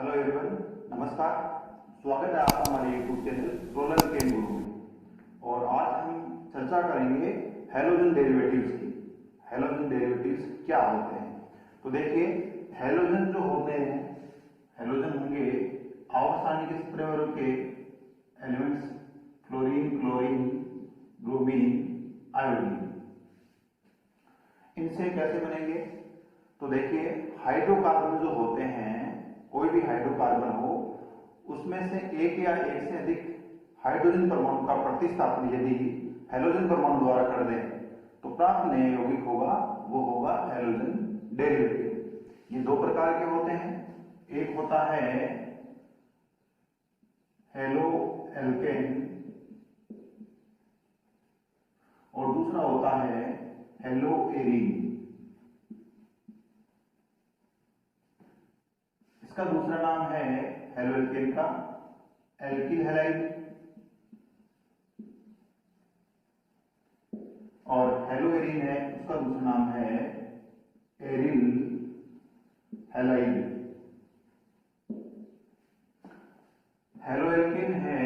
Hello everyone, नमस्कार। स्वागत है आपका हमारे यूट्यूब चैनल सोलर केन गुरु में। और आज हम चर्चा करेंगे हैलोजन डेरिवेटिव्स की। हैलोजन डेरिवेटिव्स क्या होते हैं? तो देखिए, हैलोजन जो होते हैं, हैलोजन होंगे आवर्तसानी के परिवारों के elements fluorine, chlorine, bromine, iodine. इनसे कैसे बनेंगे? तो देखिए, हाइड्रोकार्बन जो होते हैं, कोई भी हाइड्रोकार्बन हो, उसमें से एक या एक से अधिक हाइड्रोजन परमाणु का प्रतिस्थापन यदि हैलोजन परमाणु द्वारा कर दें तो प्राप्त नया यौगिक होगा, वो होगा हैलोजन डेरिवेटिव। ये दो प्रकार के होते हैं। एक होता है हेलो एल्केन और दूसरा होता है हेलो एरीन। इसका दूसरा नाम है हेलो एल्केन का एल्किल हैलाइड और हेलो एरीन है, उसका दूसरा नाम है एरिल हैलाइड। हेलो एल्केन है,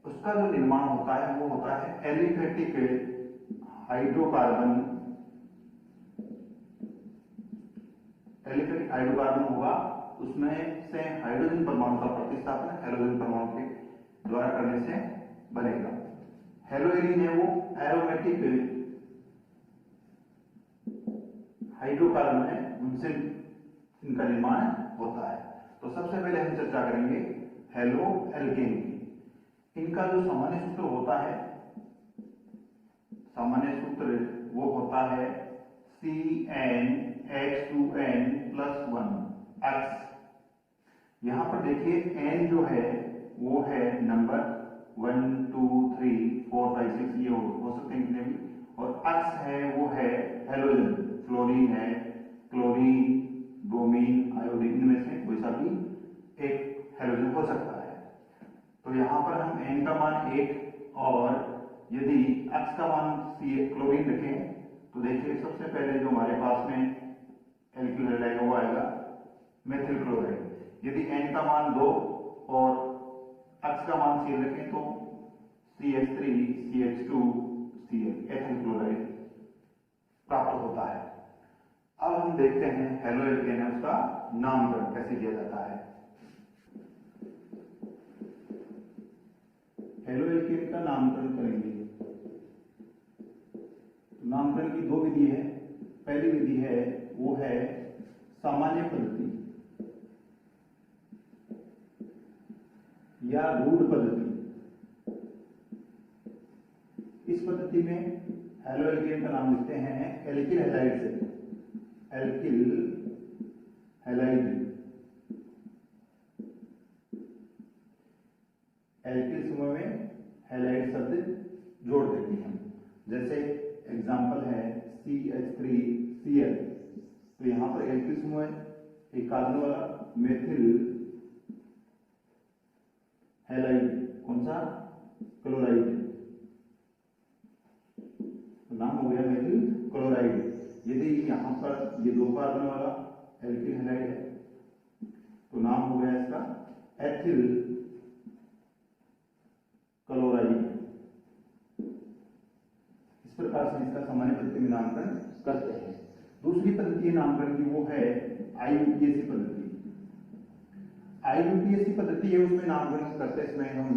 उसका जो निर्माण होता है वो होता है एलिफेटिक हाइड्रोकार्बन। एलिफेटिक हाइड्रोकार्बन होगा, उसमें से हाइड्रोजन परमाणु का प्रतिस्थापन हैलोजन परमाणु के द्वारा करने से बनेगा। हेलो एरीन है वो एरोमेटिक हाइड्रोकार्बन है, उनसे इनका निर्माण होता है। तो सबसे पहले हम चर्चा करेंगे हेलो एल्केन की। इनका जो सामान्य सूत्र होता है, सामान्य सूत्र वो होता है CnH2n+1 X। यहां पर देखिए n जो है वो है नंबर 1 2 3 4 5 6, ये हो सकते हैं कितने भी। और X है वो है हैलोजन, फ्लोरीन है, क्लोरीन, ब्रोमीन, आयोडीन, इनमें से कोई सा भी एक हैलोजन हो सकता है। तो यहां पर हम n का मान 1 और यदि X का मान क्लोरीन रखें तो देखिए सबसे पहले जो हमारे पास में एल्किल हैलाइड वो आएगा मेथिल क्लोराइड। यदि n का मान 2 और X का मान C रखें तो CH3 CH2 Cl ethyl chloride प्राप्त होता है। अब हम देखते हैं हेलो एल्केन है, उसका नामकरण कैसे किया जाता है। हेलो एल्केन का नामकरण करेंगे। नामकरण की दो विधि है। पहली विधि है वो है सामान्य पद्धति या रूढ़ पद्धति। इस पद्धति में हेलो एल्केन का नाम लिखते हैं एल्किल हैलाइड से, एल्किल हैलाइड। एल्किल समूह में हैलाइड शब्द जोड़ देते हैं। जैसे एग्जाम्पल है CH3Cl, तो यहां पर एल्किल समूह है, एक कार्बन वाला मेथिल हैलाइड, कौन सा? क्लोराइड, तो नाम हो गया मेथिल क्लोराइड। यदि यहां पर ये दो कार्बन वाला एल्किल हैलाइड है तो नाम हो गया इसका एथिल क्लोराइड। इस प्रकार से इसका सामान्य पद्धति में नामकरण करते हैं। दूसरी पद्धति नामकरण की वो है IUPAC पद्धति। IUPAC पद्धति है, उसमें नामकरण करते समय हम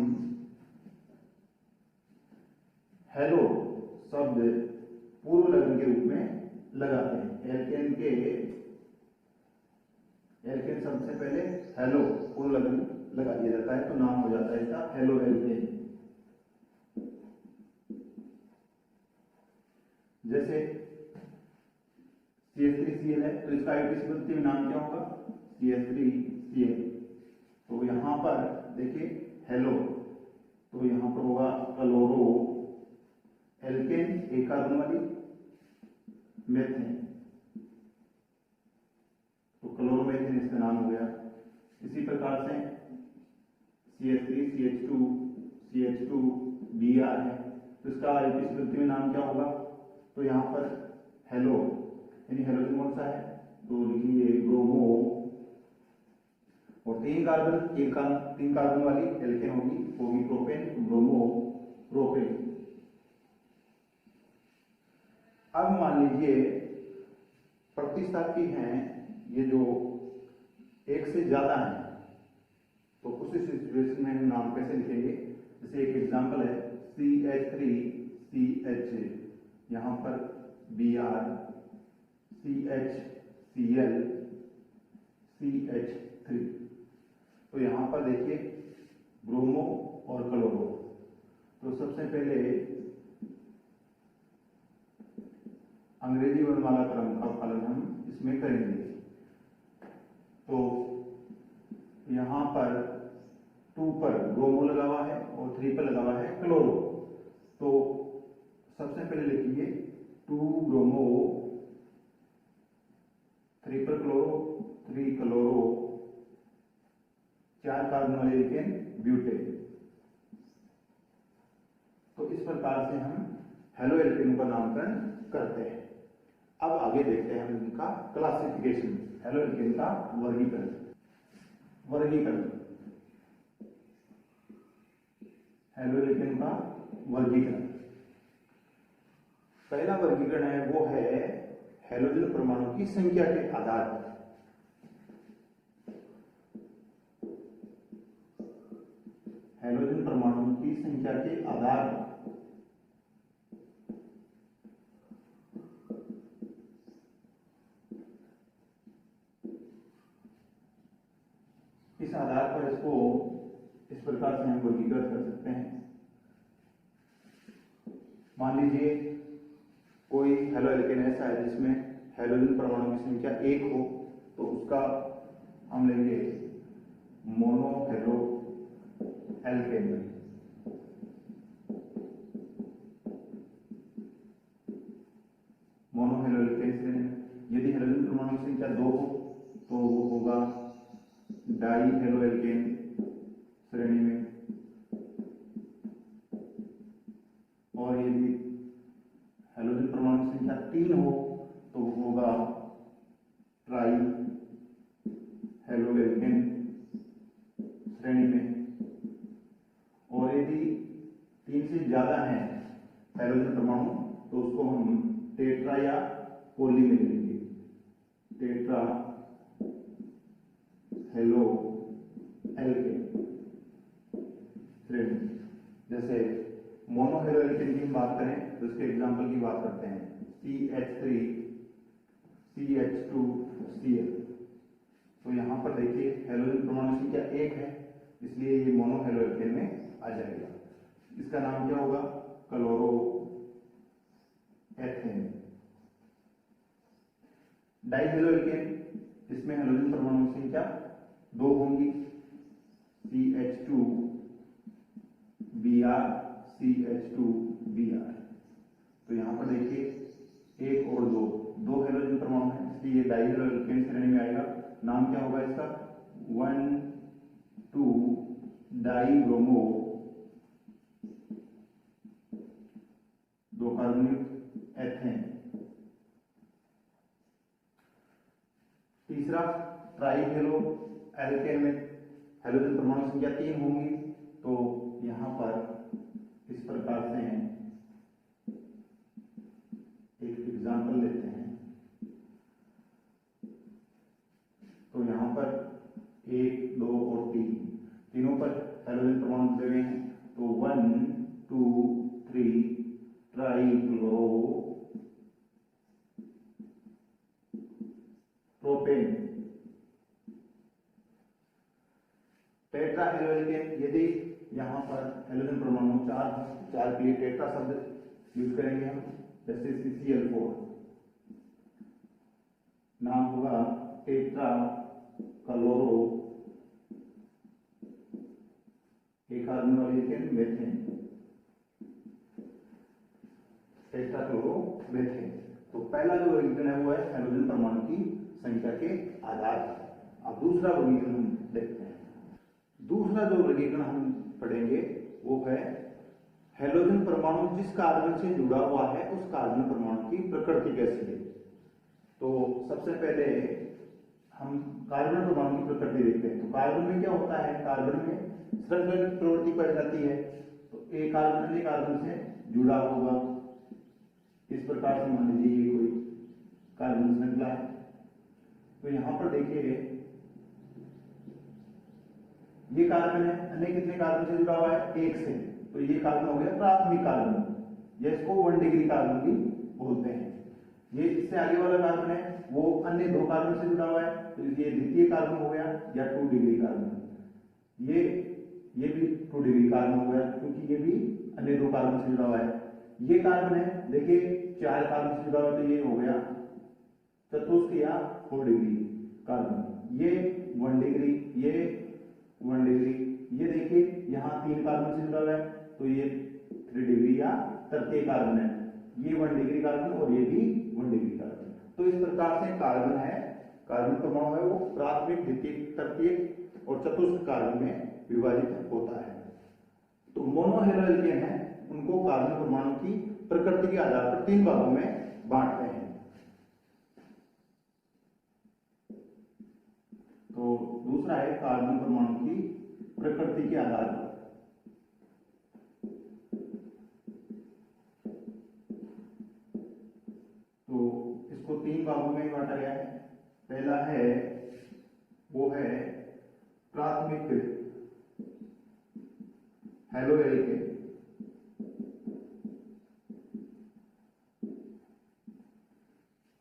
हेलो शब्द पूर्व लग्न के रूप में लगाते हैं। एल्केन शब्द से पहले हेलो पूर्व लग्न लगा दिया जाता है, तो नाम हो जाता है इसका हेलो एल्केन। जैसे CH3Cl है, तो इसका IUPAC पद्धति में नाम क्या होगा? CH3Cl। तो यहां पर देखिए हेलो, तो यहां पर होगा क्लोरो एल्केन, एक कार्बन वाली मेथेन, तो क्लोरोमेथेन इसका नाम हो गया। इसी प्रकार से CH3 CH2 CH2 Br है, तो इसका IUPAC पद्धति में नाम क्या होगा? तो यहां पर हेलो यानी हैलोजन कौन सा है, तो लिखेंगे ब्रोमो और तीन कार्बन वाली एल्केन होगी प्रोपेन, ब्रोमो, प्रोपेन। अब मान लीजिए प्रतिस्थापी हैं ये जो एक से ज्यादा है, तो उस सिचुएशन में हम नाम कैसे लिखेंगे? जैसे एक एग्जांपल है CH3CH, यहां पर Br, CHCl, CH3। तो यहां पर देखिए ब्रोमो और क्लोरो। तो सबसे पहले अंग्रेजी वर्णमाला क्रम का पालन हम इसमें करेंगे। तो यहां पर 2 पर ब्रोमो लगा हुआ है और 3 पर लगा हुआ है क्लोरो। तो सबसे पहले लिखेंगे 2 ब्रोमो, 3 पर क्लोरो, 3 क्लोरो, 4 कार्बन वाले एल्केन ब्यूटेन। तो इस प्रकार से हम हेलो एल्केन का नामकरण करते हैं। अब आगे देखते हैं हम इनका क्लासिफिकेशन, हेलो एल्केन का वर्गीकरण। हेलो एल्केन का वर्गीकरण, पहला वर्गीकरण है वो है हैलोजन परमाणु की संख्या के आधार पर। हैलोजन परमाणु की संख्या के आधार पर इस आधार पर इसको इस प्रकार से हम वर्गीकृत कर सकते हैं। मान लीजिए कोई हेलो एल्केन ऐसा है जिसमें हैलोजन परमाणु की संख्या 1 हो, तो उसका हम लेंगे mono halo alkane. Mono halo alkane श्रेणी में। यदि हैलोजन परमाणु की संख्या 2 हो तो वो होगा डाई हेलो एल्केन श्रेणी में। और यदि हैलोजन परमाणु की संख्या 3 हो तो वो होगा ट्राई हेलो एल्केन श्रेणी में। और यदि 3 से ज्यादा है हैलोजन परमाणु तो उसको हम टेट्रा या पोली में लेंगे। टेट्रा हेलो एल्केन श्रेणी। जैसे मोनो हेलो एल्केन की बात करें तो इसके एग्जांपल की बात करते हैं CH3, CH2Cl। तो यहां पर देखिए हैलोजन परमाणु संख्या 1 है, इसलिए ये मोनो हेलो एल्केन में आ जाएगा। इसका नाम क्या होगा? Chloro ethane. Die halo alkane, इसमें हैलोजन परमाणु की संख्या 2 होंगी, CH2Br, CH2Br। तो यहां पर देखिए 1 और 2 हैलोजन परमाणु है, इसलिए ये डाई हेलो एल्केन श्रेणी में आएगा। नाम क्या होगा इसका? 1,2 डाई ब्रोमो 2 कार्बोनिक एथेन। तीसरा ट्राई हेलो एल्केन में हैलोजन परमाणु संख्या 3 होंगी, तो यहां पर इस प्रकार से हैं, एक एग्जांपल लेते हैं। तो यहां पर 1, 2 और 3 तीनों पर हैलोजन परमाणु दिए हुए हैं, तो 1, 2, 3 try chloro propane. Tetra halo alkane, यदि यहां पर हैलोजन परमाणु 4 के लिए टेट्रा शब्द यूज करेंगे हम, जैसे CCl4। नाम होगा टेट्रा क्लोरो एक कार्बन वाली alkane methane. Tetra chloro methane. तो पहला जो वर्गीकरण है वो है हैलोजन परमाणु की संख्या के आधार पर। अब दूसरा वर्गीकरण हम देखते हैं। दूसरा जो वर्गीकरण हम पढ़ेंगे वो है हैलोजन परमाणु जिस कार्बन से जुड़ा हुआ है उस कार्बन परमाणु की प्रकृति कैसी है। तो सबसे पहले हम कार्बन परमाणु की प्रकृति देखते हैं। तो कार्बन में क्या होता है, कार्बन में श्रृंखलित प्रवृत्ति पाई जाती है। तो एक कार्बन अन्य कार्बन से जुड़ा होगा, इस प्रकार से मान लीजिए ये कोई कार्बन श्रृंखला है। तो यहां पर देखिए ये कार्बन है, अन्य कितने कार्बन से जुड़ा हुआ है, एक से। तो ये कार्बन हो गया प्राथमिक कार्बन, या इसको 1 डिग्री कार्बन भी बोलते हैं। ये इससे आगे वाला कार्बन है वो अन्य 2 कार्बन से जुड़ा हुआ है, तो ये द्वितीय कार्बन हो गया या 2 डिग्री कार्बन। ये भी 2 डिग्री कार्बन हो गया, क्योंकि ये भी अन्य 2 कार्बन से जुड़ा हुआ है। ये कार्बन है, देखिए 4 कार्बन से जुड़ा हुआ है, तो ये हो गया चतुस्क या 4 डिग्री कार्बन। ये 1 डिग्री, ये 1 डिग्री, ये देखिए यहाँ 3 कार्बन से जुड़ा हुआ है, तो ये 3 डिग्री या तृतीय कार्बन है। ये 1 डिग्री कार्बन और ये भी 1 डिग्री कार्बन। तो इस प्रकार से कार्बन है, कार्बन परमाणु है, वो प्राथमिक, द्वितीयक, तृतीयक और चतुर्थ कार्बन में विभाजित होता है। तो मोनोहेलोएल्केन है, उनको कार्बन परमाणु की प्रकृति के आधार पर 3 भागों में बांटते हैं। तो दूसरा है कार्बन परमाणु की प्रकृति के आधार पर। तो इसको 3 भागों में बांटा गया है। पहला है वो है प्राथमिक हेलोएल्केन,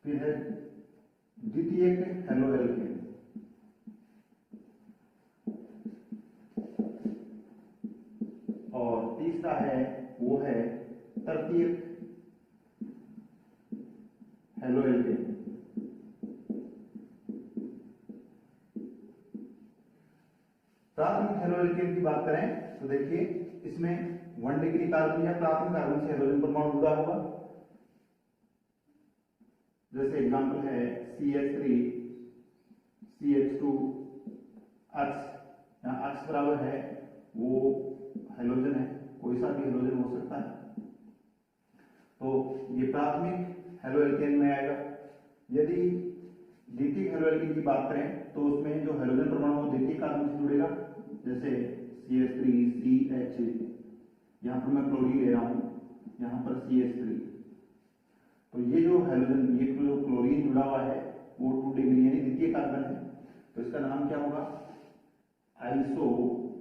फिर है द्वितीयक हेलोएल्केन, और तीसरा है वो है तृतीयक हेलोएल्केन। प्राथमिक हेलोएल्केन की बात करें तो देखिए इसमें 1 डिग्री कार्बन या प्राथमिक कार्बन से हेलोजन परमाणु जुड़ा होगा। जैसे एग्जांपल है CH3 CH2 अक्ष, यहाँ अक्ष बराबर है वो हेलोजन है, कोई सा भी हेलोजन हो सकता है। तो ये प्राथमिक हेलोएल्केन में आएगा। यदि द्वितीयक हेलोएल्केन की बात करें तो उसमें जो हेलोजन परमाणु वो द्वितीय कार्बन से जुड़ेगा। जैसे CH3 CH, यहाँ पर मैं क्लोरीन ले रहा हूं, यहाँ पर CH3। तो ये जो हेलोजन, ये जो क्लोरीन जुड़ा हुआ है वो 2 डिग्री यानी द्वितीय कार्बन है। तो इसका नाम क्या होगा, आइसोप्रोपिल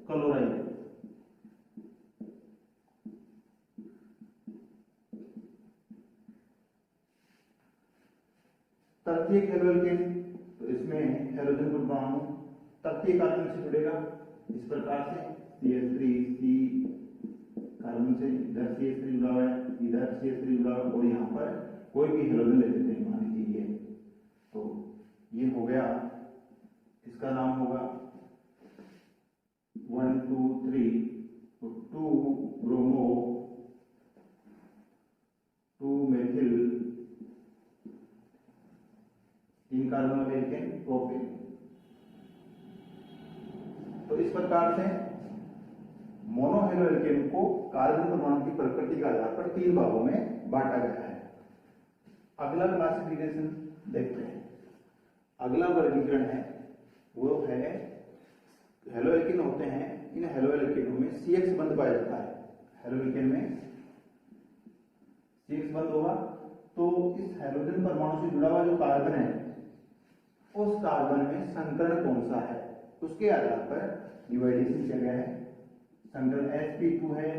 क्लोराइड। तृतीयक हेलोएल्केन, तो इसमें हेलोजन परमाणु तृतीय कार्बन से जुड़ेगा। इस प्रकार से CH3 C कार्बन से इधर CH3 जुड़ा हुआ है, इधर CH3 जुड़ा हुआ है, और यहाँ पर कोई भी हेलोजन ले लेते हैं, मान लीजिए ये। तो ये हो गया, इसका नाम होगा 1 2 3, तो 2 ब्रोमो 2 मेथिल 3 कार्बन वाले एल्केन प्रोपेन। तो इस प्रकार से मोनोहेलोएल्केन को कार्बन परमाणु की प्रकृति के आधार पर 3 भागों में बांटा गया है। अगला क्लासिफिकेशन देखते हैं। अगला वर्गीकरण है वो है हेलोएल्केन होते हैं, इन हेलोएल्केनों में CX बंध पाया जाता है। हेलोएल्केन में CX बंध होगा तो इस हेलोजन परमाणु से जुड़ा हुआ जो कार्बन है उस कार्बन में संकरण कौन सा है उसके आधार पर डिवाइडेशन किया गया है। संकरण sp2 है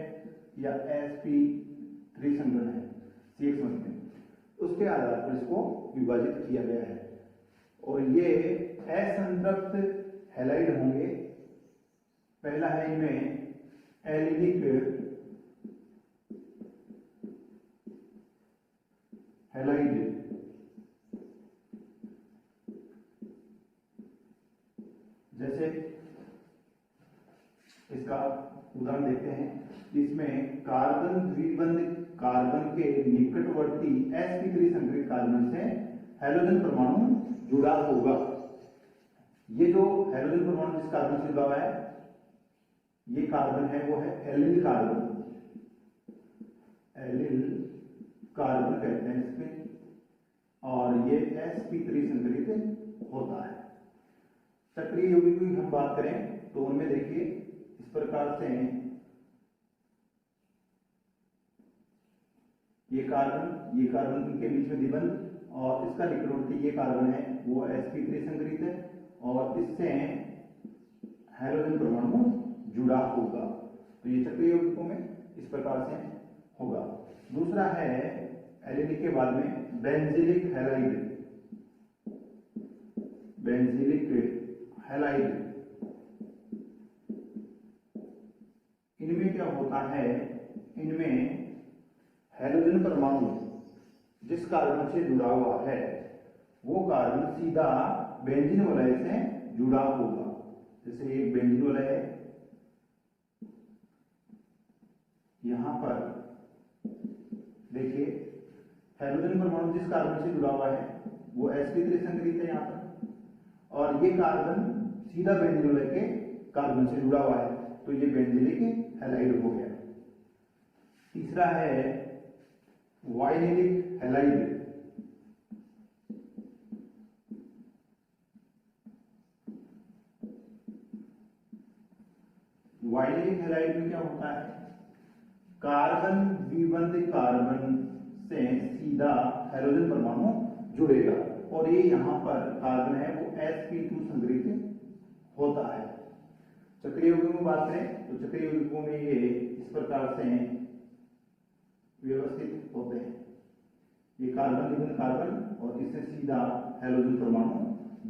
या sp3 संकरण है CX बंध में, उसके आधार पर इसको विभाजित किया गया है। और ये असंतृप्त हैलाइड होंगे। पहला है इनमें एलिनिक हैलाइड, जैसे इसका उदाहरण देखते हैं। इसमें कार्बन द्विबंध कार्बन के निकटवर्ती sp3 संकरित कार्बन से हेलोजन परमाणु जुड़ा होगा। ये जो हेलोजन परमाणु जिस कार्बन से जुड़ा हुआ है ये कार्बन है वो है एलिल कार्बन, एलिल कार्बन कहते हैं इसमें। और ये sp3 संकरित होता है। सक्रिय यौगिक की हम बात करें तो उनमें देखिए इस प्रकार से ये कार्बन के बीच में द्विबंध और इसका निकटवर्ती ये कार्बन है वो sp3 संकरित है और इससे हाइड्रोजन परमाणु जुड़ा होगा। तो ये चक्रीय यौगिकों में इस प्रकार से होगा। दूसरा है एल्डिहाइड के बाद में बेंजीलिक हैलाइड। इनमें क्या होता है, इनमें हाइड्रोजन परमाणु जिस कार्बन से जुड़ा हुआ है वो कार्बन सीधा बेंजीन वलय से जुड़ा होगा। जैसे ये बेंजीन वलय है, यहां पर देखिए हाइड्रोजन परमाणु जिस कार्बन से जुड़ा हुआ है वो sp3 संकरित है यहाँ पर, और ये कार्बन सीधा बेंजीन वलय के कार्बन से जुड़ा हुआ है, तो ये बेंजीलिक हैलाइड हो गया। तीसरा है वाइनिलिक हैलाइड। वाइनिलिक हैलाइड में क्या होता है, कार्बन द्विबंध कार्बन से सीधा हाइड्रोजन परमाणु जुड़ेगा और ये यहाँ पर कार्बन है वो sp2 संग्रहित होता है। चक्रीय यौगिकों की बात करें तो चक्रीय यौगिकों में ये इस प्रकार से व्यवस्थित होते हैं। ये कार्बन द्विबंध कार्बन और इससे सीधा हाइड्रोजन परमाणु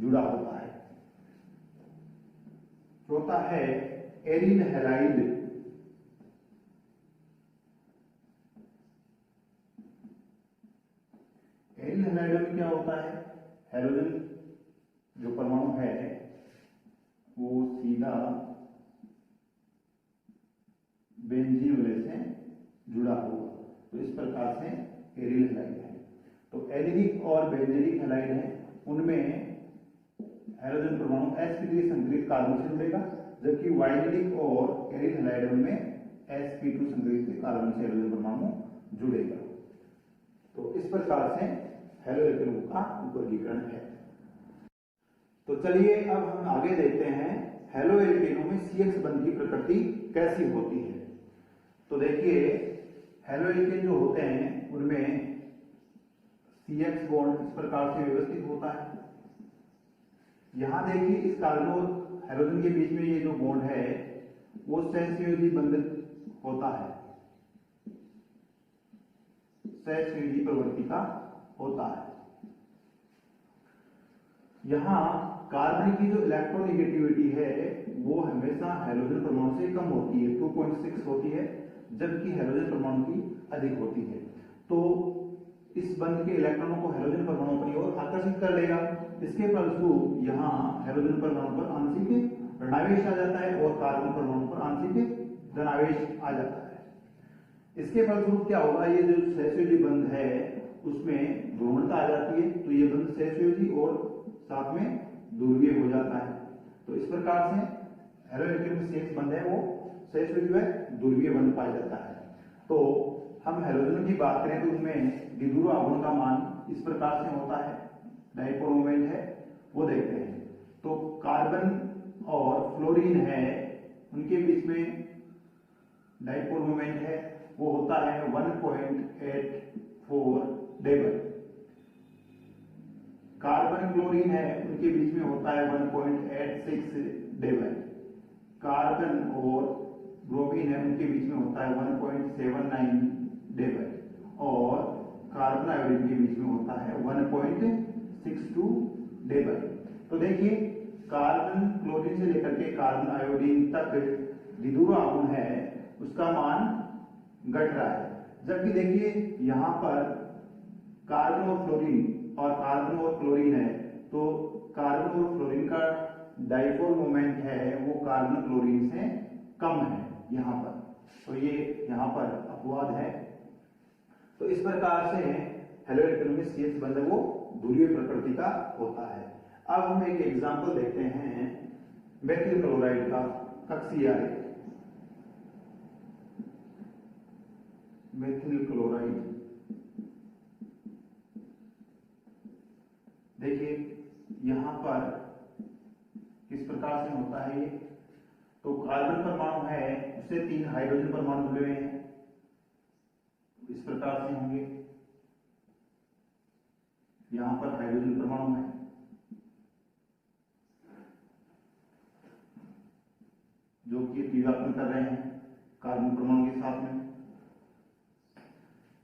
जुड़ा होता है। चौथा है एरिन हैलाइड। एरिन हैलाइड में क्या होता है, हाइड्रोजन जो परमाणु है वो सीधा बेंजीन वलय से जुड़ा होगा, तो इस प्रकार से एरिल हैलाइड है। तो एरिलिक और बेंजीलिक हैलाइड है, उनमें हाइड्रोजन परमाणु sp3 संकरित कार्बन से जुड़ेगा, जबकि वाइनिलिक और एरिल हैलाइड में sp2 संकरित कार्बन से हाइड्रोजन परमाणु जुड़ेगा। तो इस प्रकार से हैलोएल्केनों का वर्गीकरण है। तो चलिए अब हम आगे देखते हैं हैलोएल्केनों में CH बंध की प्रकृति कैसी होती है। तो देखिए हैलोएल्केन जो होते हैं उनमें CH बॉन्ड इस प्रकार से व्यवस्थित होता है। यहां देखिए इस कार्बन और हाइड्रोजन के बीच में ये जो बॉन्ड है वो सहसंयोजी बंध होता है, सहसंयोजी प्रवृत्ति का होता है। यहां कार्बन की जो इलेक्ट्रोनेगेटिविटी है वो हमेशा हाइड्रोजन परमाणु से कम होती है, 2.6 होती है, जबकि हाइड्रोजन परमाणु की अधिक होती है। तो इस बंध के इलेक्ट्रॉनों को हाइड्रोजन परमाणु अपनी ओर आकर्षित कर लेगा। इसके फलस्वरूप यहाँ हाइड्रोजन परमाणु पर आंशिक ऋणावेश आ जाता है और कार्बन परमाणु पर आंशिक धनावेश आ जाता है। इसके फलस्वरूप क्या होगा, ये जो सहसंयोजी बंध है उसमें ध्रुवणता आ जाती है, तो ये बंध सहसंयोजी और साथ में ध्रुवीय हो जाता है। तो इस प्रकार से हैलोएल्केन में CH बंध है वो सहसंयोजी व ध्रुवीय बंध पाया जाता है। तो हम हाइड्रोजन की बात करें तो उनमें द्विध्रुव आघूर्ण का मान इस प्रकार से होता है, डाइपोल मोमेंट है वो देखते हैं। तो कार्बन और फ्लोरीन है उनके बीच में डाइपोल मोमेंट है वो होता है 1.84 डेबल। कार्बन क्लोरीन है उनके बीच में होता है 1.86 डेबल। कार्बन और ब्रोमीन है उनके बीच में होता है 1.79 डेबल और कार्बन आयोडीन के बीच में होता है 1.62 डेबल। तो देखिए कार्बन क्लोरीन से लेकर के कार्बन आयोडीन तक द्विध्रुव आघूर्ण है उसका मान घट रहा है, जबकि देखिए यहाँ पर कार्बन और फ्लोरीन और कार्बन और क्लोरीन है, तो कार्बन और फ्लोरीन का डाइपोल मोमेंट है वो कार्बन क्लोरीन से कम है यहाँ पर, तो ये यहाँ पर अपवाद है। तो इस प्रकार से हैलोएल्केन में CH बंध वो ध्रुवीय प्रकृति का होता है। अब हम एक एग्जांपल देखते हैं मेथिल क्लोराइड का, कक्षीय आरेख। मेथिल क्लोराइड देखिए यहाँ पर किस प्रकार से होता है ये, तो कार्बन परमाणु है उससे 3 हाइड्रोजन परमाणु जुड़े हुए हैं, इस प्रकार से होंगे। यहां पर हाइड्रोजन परमाणु है जो कि द्विव्यापन कर रहे हैं कार्बन परमाणु के साथ में,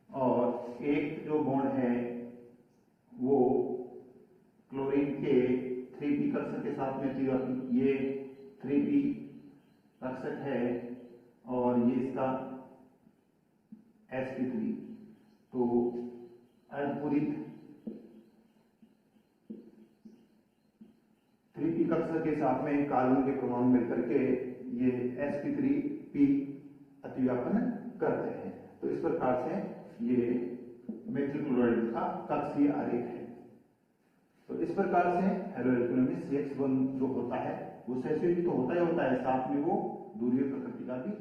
और एक जो बॉन्ड है वो क्लोरीन के 3p कक्षक के साथ में द्विव्यापन, ये 3p कक्षक है और ये इसका sp3, तो अर्धपूरित 3p कक्षक के साथ में कार्बन के परमाणु मिलकर के ये sp3p अतिव्यापन करते हैं। तो इस प्रकार से ये मेथिल क्लोराइड का कक्षीय आरेख है। तो इस प्रकार से हेलोरेक्टोन में CH बॉन्ड जो होता है वो सैचुरेटेड तो होता ही होता है, साथ में वो ध्रुवीय प्रकृति का भी